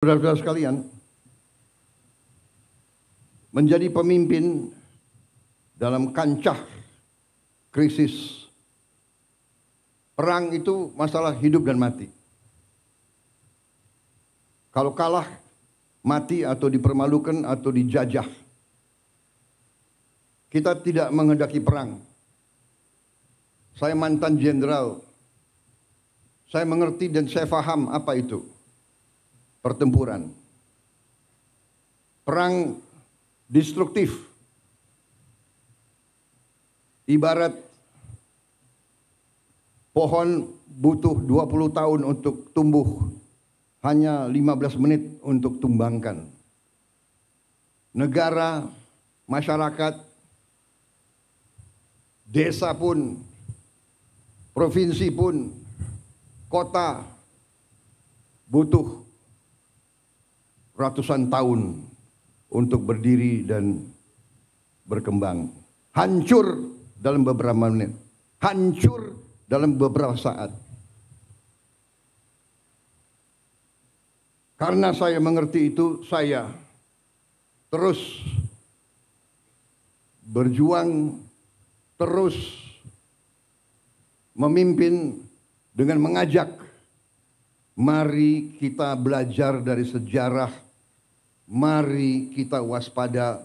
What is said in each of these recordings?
Saudara-saudara sekalian, menjadi pemimpin dalam kancah krisis perang itu masalah hidup dan mati. Kalau kalah, mati atau dipermalukan atau dijajah. Kita tidak menghendaki perang. Saya mantan jenderal. Saya mengerti dan saya paham apa itu pertempuran. Perang destruktif. Ibarat pohon butuh 20 tahun untuk tumbuh, hanya 15 menit untuk tumbangkan. Negara, masyarakat, desa pun, provinsi pun, kota butuh ratusan tahun untuk berdiri dan berkembang. Hancur dalam beberapa menit, hancur dalam beberapa saat. Karena saya mengerti itu, saya terus berjuang, terus memimpin dengan mengajak, mari kita belajar dari sejarah. Mari kita waspada,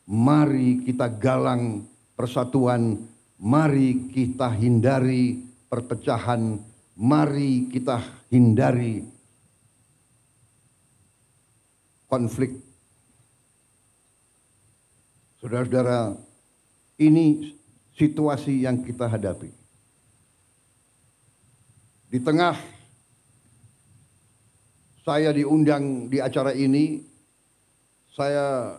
mari kita galang persatuan, mari kita hindari perpecahan, mari kita hindari konflik. Saudara-saudara, ini situasi yang kita hadapi. Di tengah saya diundang di acara ini, saya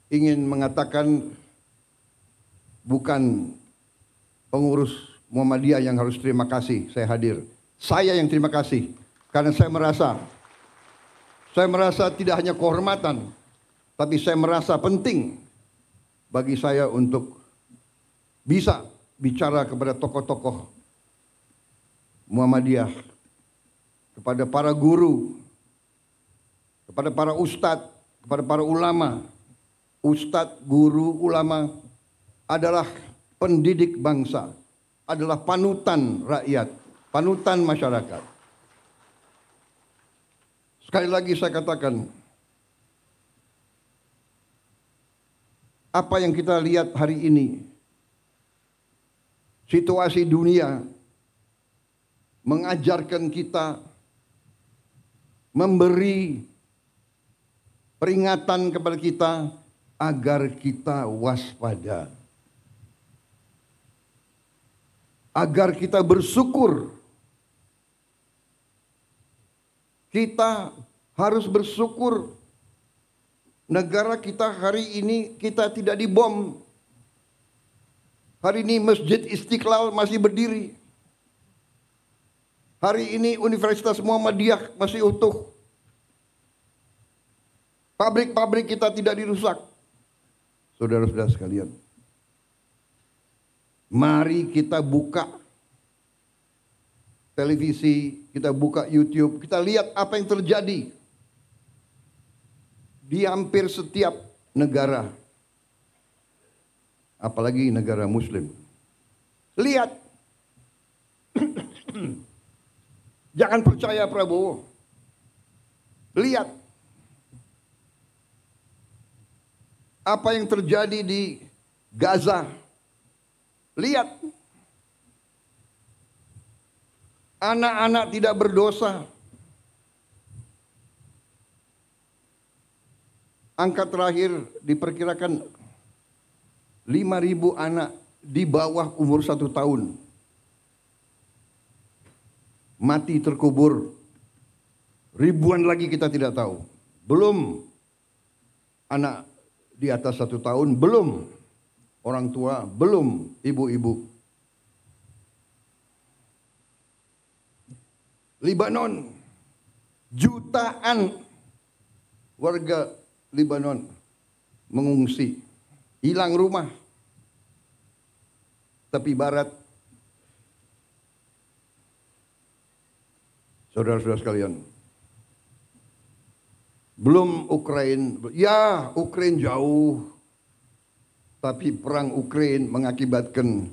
ingin mengatakan bukan pengurus Muhammadiyah yang harus terima kasih saya hadir. Saya yang terima kasih karena saya merasa tidak hanya kehormatan, tapi saya merasa penting bagi saya untuk bisa bicara kepada tokoh-tokoh Muhammadiyah, kepada para guru, kepada para ustadz, kepada para ulama. Ustadz, guru, ulama adalah pendidik bangsa, adalah panutan rakyat, panutan masyarakat. Sekali lagi saya katakan, apa yang kita lihat hari ini, situasi dunia mengajarkan kita, memberi peringatan kepada kita agar kita waspada, agar kita bersyukur. Kita harus bersyukur negara kita hari ini kita tidak dibom. Hari ini Masjid Istiqlal masih berdiri. Hari ini Universitas Muhammadiyah masih utuh. Pabrik-pabrik kita tidak dirusak. Saudara-saudara sekalian, mari kita buka televisi, kita buka YouTube, kita lihat apa yang terjadi di hampir setiap negara, apalagi negara Muslim. Lihat, jangan percaya Prabowo. Lihat apa yang terjadi di Gaza. Lihat, anak-anak tidak berdosa. Angka terakhir diperkirakan 5.000 anak di bawah umur 1 tahun mati terkubur. Ribuan lagi kita tidak tahu. Belum anak di atas 1 tahun, belum orang tua, belum ibu-ibu. Libanon, jutaan warga Libanon mengungsi, hilang rumah. Tepi barat, saudara-saudara sekalian, Belum Ukraina, ya Ukraina jauh. Tapi perang Ukraina mengakibatkan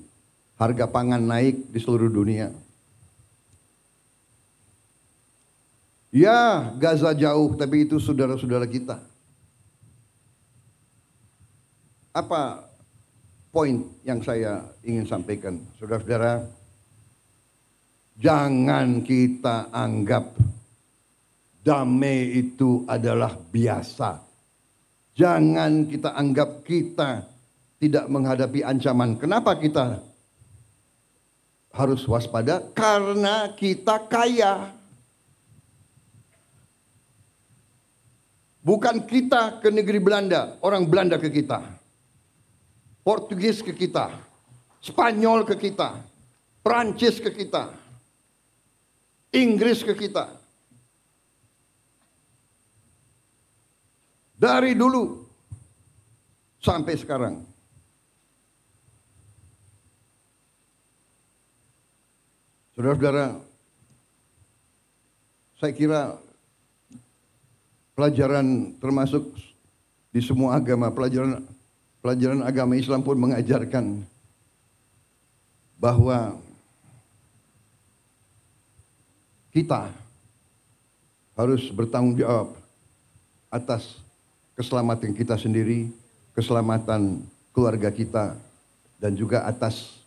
harga pangan naik di seluruh dunia. Ya, Gaza jauh, tapi itu saudara-saudara kita. Apa poin yang saya ingin sampaikan, saudara-saudara? Jangan kita anggap damai itu adalah biasa. Jangan kita anggap kita tidak menghadapi ancaman. Kenapa kita harus waspada? Karena kita kaya. Bukan kita ke negeri Belanda, orang Belanda ke kita. Portugis ke kita, Spanyol ke kita, Prancis ke kita, Inggris ke kita. Dari dulu sampai sekarang. Saudara-saudara, saya kira pelajaran termasuk di semua agama, pelajaran agama Islam pun mengajarkan bahwa kita harus bertanggung jawab atas keselamatan kita sendiri, keselamatan keluarga kita, dan juga atas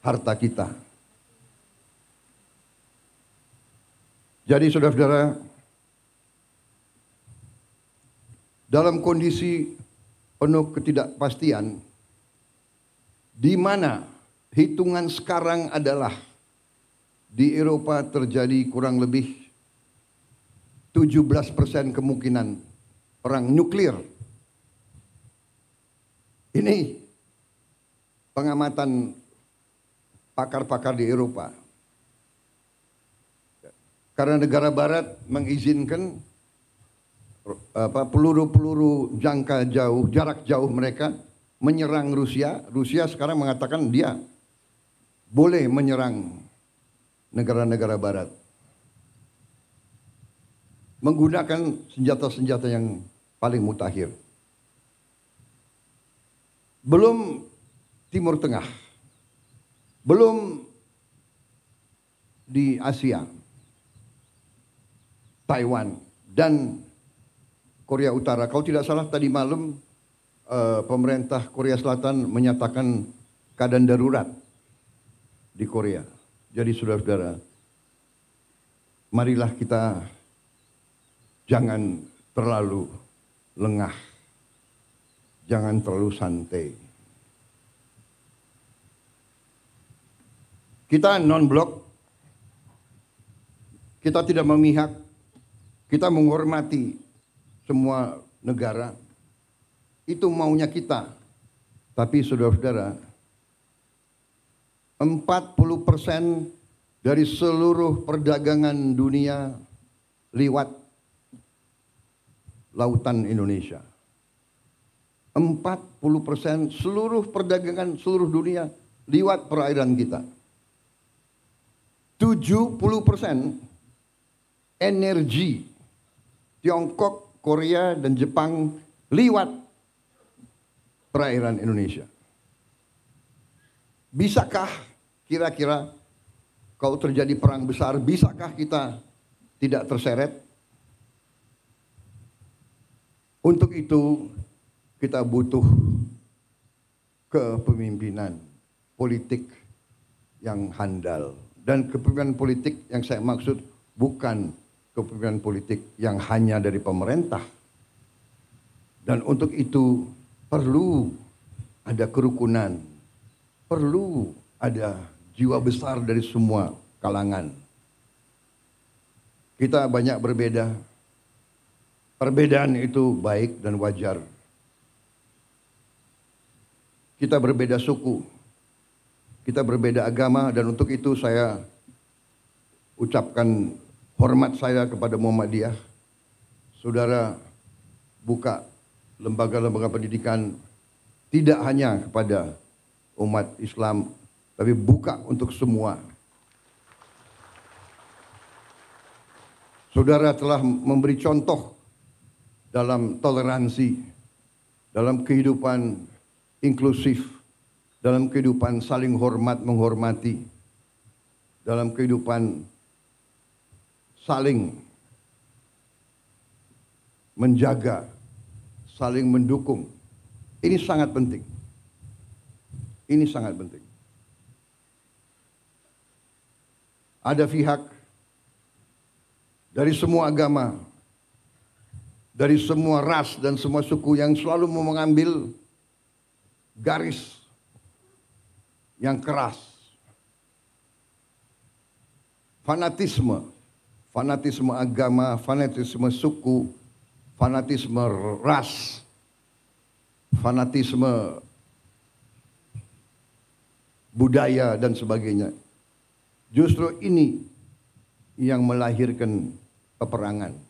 harta kita. Jadi saudara-saudara, dalam kondisi penuh ketidakpastian, di mana hitungan sekarang adalah di Eropa terjadi kurang lebih 17% kemungkinan perang nuklir. Ini pengamatan pakar-pakar di Eropa. Karena negara barat mengizinkan peluru-peluru jangka jauh, jarak jauh mereka menyerang Rusia. Rusia sekarang mengatakan dia boleh menyerang negara-negara barat. Menggunakan senjata-senjata yang paling mutakhir. Belum Timur Tengah. Belum di Asia. Taiwan dan Korea Utara. Kalau tidak salah tadi malam pemerintah Korea Selatan menyatakan keadaan darurat di Korea. Jadi saudara-saudara, marilah kita jangan terlalu lengah. Jangan terlalu santai. Kita non-blok. Kita tidak memihak. Kita menghormati semua negara. Itu maunya kita. Tapi saudara-saudara, 40% dari seluruh perdagangan dunia lewat lautan Indonesia. 40% seluruh perdagangan seluruh dunia lewat perairan kita. 70% energi Tiongkok, Korea, dan Jepang lewat perairan Indonesia. Bisakah kira-kira kalau terjadi perang besar, bisakah kita tidak terseret? Untuk itu kita butuh kepemimpinan politik yang handal. Dan kepemimpinan politik yang saya maksud bukan kepemimpinan politik yang hanya dari pemerintah. Dan untuk itu perlu ada kerukunan, perlu ada jiwa besar dari semua kalangan. Kita banyak berbeda. Perbedaan itu baik dan wajar. Kita berbeda suku, kita berbeda agama, dan untuk itu saya ucapkan hormat saya kepada Muhammadiyah. Saudara buka lembaga-lembaga pendidikan tidak hanya kepada umat Islam, tapi buka untuk semua. Saudara telah memberi contoh dalam toleransi, dalam kehidupan inklusif, dalam kehidupan saling hormat menghormati, dalam kehidupan saling menjaga, saling mendukung. Ini sangat penting. Ini sangat penting. Ada pihak dari semua agama, dari semua ras dan semua suku yang selalu mau mengambil garis yang keras. Fanatisme agama, fanatisme suku, fanatisme ras, fanatisme budaya dan sebagainya. Justru ini yang melahirkan peperangan.